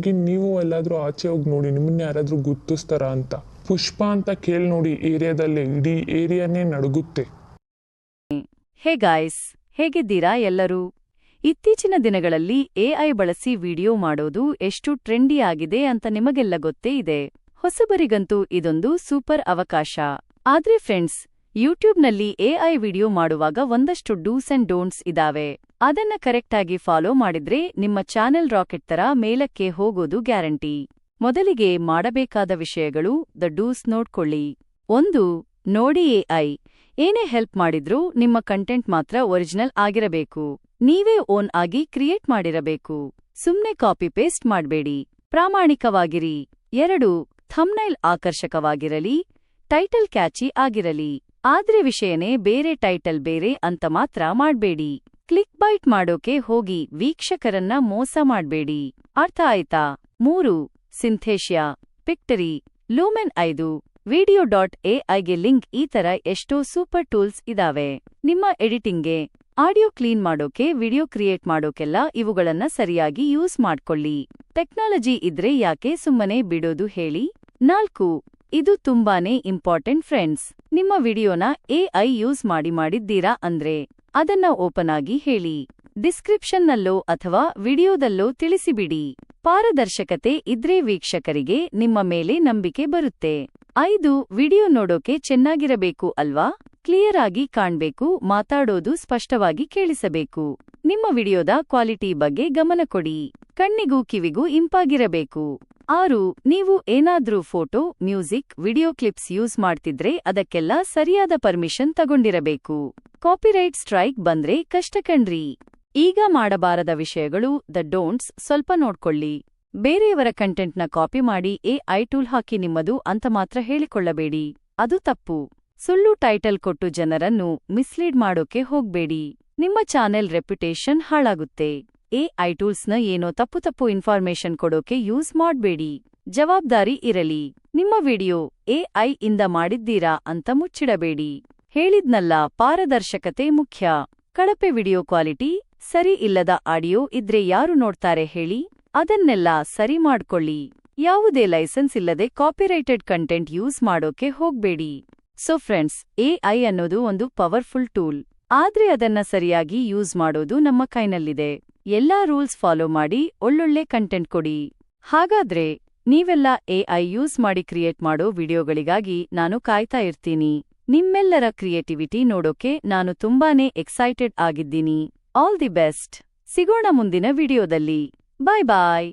ಹಾಗಾಗಿ ನೀವು ಎಲ್ಲಾದರೂ ಆಚೆ ಹೋಗಿ ನೋಡಿ, ನಿಮ್ಮನ್ನ ಯಾರಾದರೂ ಗುರ್ತಿಸ್ತಾರ ಅಂತ. ಪುಷ್ಪ ಅಂತ ಕೇಳಿ ನೋಡಿ, ಏರಿಯಾದಲ್ಲೇ ಇಡೀ ಏರಿಯಾನೇ ನಡುಗುತ್ತೆ. ಹೇ ಗಾಯ್ಸ್, ಹೇಗಿದ್ದೀರಾ ಎಲ್ಲರೂ? ಇತ್ತೀಚಿನ ದಿನಗಳಲ್ಲಿ ಎಐ ಬಳಸಿ ವಿಡಿಯೋ ಮಾಡೋದು ಎಷ್ಟು ಟ್ರೆಂಡಿ ಆಗಿದೆ ಅಂತ ನಿಮಗೆಲ್ಲ ಗೊತ್ತೇ ಇದೆ. ಹೊಸಬರಿಗಂತೂ ಇದೊಂದು ಸೂಪರ್ ಅವಕಾಶ. ಆದ್ರೆ ಫ್ರೆಂಡ್ಸ್, ಯೂಟ್ಯೂಬ್ನಲ್ಲಿ ಎಐ ವಿಡಿಯೋ ಮಾಡುವಾಗ ಒಂದಷ್ಟು ಡೂಸ್ ಅಂಡ್ ಡೋಂಟ್ಸ್ ಇದಾವೆ. ಅದನ್ನ ಕರೆಕ್ಟಾಗಿ ಫಾಲೋ ಮಾಡಿದ್ರೆ ನಿಮ್ಮ ಚಾನೆಲ್ ರಾಕೆಟ್ ತರ ಮೇಲಕ್ಕೆ ಹೋಗೋದು ಗ್ಯಾರಂಟಿ. ಮೊದಲಿಗೆ ಮಾಡಬೇಕಾದ ವಿಷಯಗಳು ದ ಡೂಸ್ ನೋಡ್ಕೊಳ್ಳಿ. 1. ನೋಡಿ, ಎಐ ಏನೇ ಹೆಲ್ಪ್ ಮಾಡಿದ್ರೂ ನಿಮ್ಮ ಕಂಟೆಂಟ್ ಮಾತ್ರ ಒರಿಜಿನಲ್ ಆಗಿರಬೇಕು. ನೀವೇ ಓನ್ ಆಗಿ ಕ್ರಿಯೇಟ್ ಮಾಡಿರಬೇಕು. ಸುಮ್ನೆ ಕಾಪಿ ಪೇಸ್ಟ್ ಮಾಡ್ಬೇಡಿ, ಪ್ರಾಮಾಣಿಕವಾಗಿರಿ. 2. ಥಂಬ್ನೈಲ್ ಆಕರ್ಷಕವಾಗಿರಲಿ, ಟೈಟಲ್ ಕ್ಯಾಚಿ ಆಗಿರಲಿ. ಆದ್ರೆ ವಿಷಯನೇ ಬೇರೆ, ಟೈಟಲ್ ಬೇರೆ ಅಂತ ಮಾತ್ರ ಮಾಡ್ಬೇಡಿ. ಕ್ಲಿಕ್ ಬೈಟ್ ಮಾಡೋಕೆ ಹೋಗಿ ವೀಕ್ಷಕರನ್ನ ಮೋಸ ಮಾಡ್ಬೇಡಿ. ಅರ್ಥ ಆಯ್ತಾ? 3. ಸಿಂಥೇಶಿಯಾ, ಪಿಕ್ಟರಿ, ಲೂಮೆನ್ 5, video.ai ಲಿಂಕ್. ಈ ತರ ಎಷ್ಟೋ ಸೂಪರ್ ಟೂಲ್ಸ್ ಇದಾವೆ. ನಿಮ್ಮ ಎಡಿಟಿಂಗ್ಗೆ, ಆಡಿಯೋ ಕ್ಲೀನ್ ಮಾಡೋಕೆ, ವಿಡಿಯೋ ಕ್ರಿಯೇಟ್ ಮಾಡೋಕೆಲ್ಲ ಇವುಗಳನ್ನ ಸರಿಯಾಗಿ ಯೂಸ್ ಮಾಡ್ಕೊಳ್ಳಿ. ಟೆಕ್ನಾಲಜಿ ಇದ್ರೆ ಯಾಕೆ ಸುಮ್ಮನೆ ಬಿಡೋದು ಹೇಳಿ? 4. ಇದು ತುಂಬಾನೇ ಇಂಪಾರ್ಟೆಂಟ್ ಫ್ರೆಂಡ್ಸ್. ನಿಮ್ಮ ವಿಡಿಯೋನ ಎಐ ಯೂಸ್ ಮಾಡಿದ್ದೀರಾ ಅಂದ್ರೆ ಅದನ್ನ ಓಪನ್ ಆಗಿ ಹೇಳಿ. ಡಿಸ್ಕ್ರಿಪ್ಷನ್ನಲ್ಲೋ ಅಥವಾ ವಿಡಿಯೋದಲ್ಲೋ ತಿಳಿಸಿಬಿಡಿ. ಪಾರದರ್ಶಕತೆ ಇದ್ರೆ ವೀಕ್ಷಕರಿಗೆ ನಿಮ್ಮ ಮೇಲೆ ನಂಬಿಕೆ ಬರುತ್ತೆ. 5. ವಿಡಿಯೋ ನೋಡೋಕೆ ಚೆನ್ನಾಗಿರಬೇಕು ಅಲ್ವಾ? ಕ್ಲಿಯರ್ ಆಗಿ ಕಾಣ್ಬೇಕು, ಮಾತಾಡೋದು ಸ್ಪಷ್ಟವಾಗಿ ಕೇಳಿಸಬೇಕು. ನಿಮ್ಮ ವಿಡಿಯೋದ ಕ್ವಾಲಿಟಿ ಬಗ್ಗೆ ಗಮನ ಕೊಡಿ. ಕಣ್ಣಿಗೂ ಕಿವಿಗೂ ಇಂಪಾಗಿರಬೇಕು. 6. ನೀವು ಏನಾದ್ರೂ photo, music, video clips use ಮಾಡ್ತಿದ್ರೆ ಅದಕ್ಕೆಲ್ಲ ಸರಿಯಾದ ಪರ್ಮಿಷನ್ ತಗೊಂಡಿರಬೇಕು. ಕಾಪಿರೈಟ್ ಸ್ಟ್ರೈಕ್ ಬಂದ್ರೆ ಕಷ್ಟ ಕಣ್ರಿ. ಈಗ ಮಾಡಬಾರದ ವಿಷಯಗಳು ದ ಡೋಂಟ್ಸ್ ಸ್ವಲ್ಪ ನೋಡ್ಕೊಳ್ಳಿ. ಬೇರೆಯವರ ಕಂಟೆಂಟ್ನ ಕಾಪಿ ಮಾಡಿ ಎಐ ಟೂಲ್ ಹಾಕಿ ನಿಮ್ಮದು ಅಂತ ಮಾತ್ರ ಹೇಳಿಕೊಳ್ಳಬೇಡಿ, ಅದು ತಪ್ಪು. ಸುಳ್ಳು ಟೈಟಲ್ ಕೊಟ್ಟು ಜನರನ್ನು ಮಿಸ್ಲೀಡ್ ಮಾಡೋಕೆ ಹೋಗ್ಬೇಡಿ. ನಿಮ್ಮ ಚಾನೆಲ್ ರೆಪ್ಯುಟೇಷನ್ ಹಾಳಾಗುತ್ತೆ. ಎಐ ಟೂಲ್ಸ್ನ ಏನೋ ತಪ್ಪು ಇನ್ಫಾರ್ಮೇಶನ್ ಕೊಡೋಕೆ ಯೂಸ್ ಮಾಡ್ಬೇಡಿ. ಜವಾಬ್ದಾರಿ ಇರಲಿ. ನಿಮ್ಮ ವಿಡಿಯೋ ಎಐ ಇಂದ ಮಾಡಿದ್ದೀರಾ ಅಂತ ಮುಚ್ಚಿಡಬೇಡಿ. ಹೇಳಿದ್ನಲ್ಲ, ಪಾರದರ್ಶಕತೆ ಮುಖ್ಯ. ಕಳಪೆ ವಿಡಿಯೋ ಕ್ವಾಲಿಟಿ, ಸರಿ ಇಲ್ಲದ ಆಡಿಯೋ ಇದ್ರೆ ಯಾರು ನೋಡ್ತಾರೆ ಹೇಳಿ? ಅದನ್ನೆಲ್ಲ ಸರಿ ಮಾಡ್ಕೊಳ್ಳಿ. ಯಾವುದೇ ಲೈಸೆನ್ಸ್ ಇಲ್ಲದೆ ಕಾಪಿರೈಟೆಡ್ ಕಂಟೆಂಟ್ ಯೂಸ್ ಮಾಡೋಕೆ ಹೋಗ್ಬೇಡಿ. ಸೊ ಫ್ರೆಂಡ್ಸ್, ಎಐ ಅನ್ನೋದು ಒಂದು ಪವರ್ಫುಲ್ ಟೂಲ್. ಆದ್ರೆ ಅದನ್ನ ಸರಿಯಾಗಿ ಯೂಸ್ ಮಾಡೋದು ನಮ್ಮ ಕೈನಲ್ಲಿದೆ. ಎಲ್ಲಾ ರೂಲ್ಸ್ ಫಾಲೋ ಮಾಡಿ ಒಳ್ಳೊಳ್ಳೆ ಕಂಟೆಂಟ್ ಕೊಡಿ. ಹಾಗಾದ್ರೆ ನೀವೆಲ್ಲ ಎಐ ಯೂಸ್ ಮಾಡಿ ಕ್ರಿಯೇಟ್ ಮಾಡೋ ವಿಡಿಯೋಗಳಿಗಾಗಿ ನಾನು ಕಾಯ್ತಾ ಇರ್ತೀನಿ. ನಿಮ್ಮೆಲ್ಲರ ಕ್ರಿಯೇಟಿವಿಟಿ ನೋಡೋಕೆ ನಾನು ತುಂಬಾನೇ ಎಕ್ಸೈಟೆಡ್ ಆಗಿದ್ದೀನಿ. All the best. ಸಿಗೋಣ ಮುಂದಿನ ವಿಡಿಯೋದಲ್ಲಿ. ಬಾಯ್ ಬಾಯ್.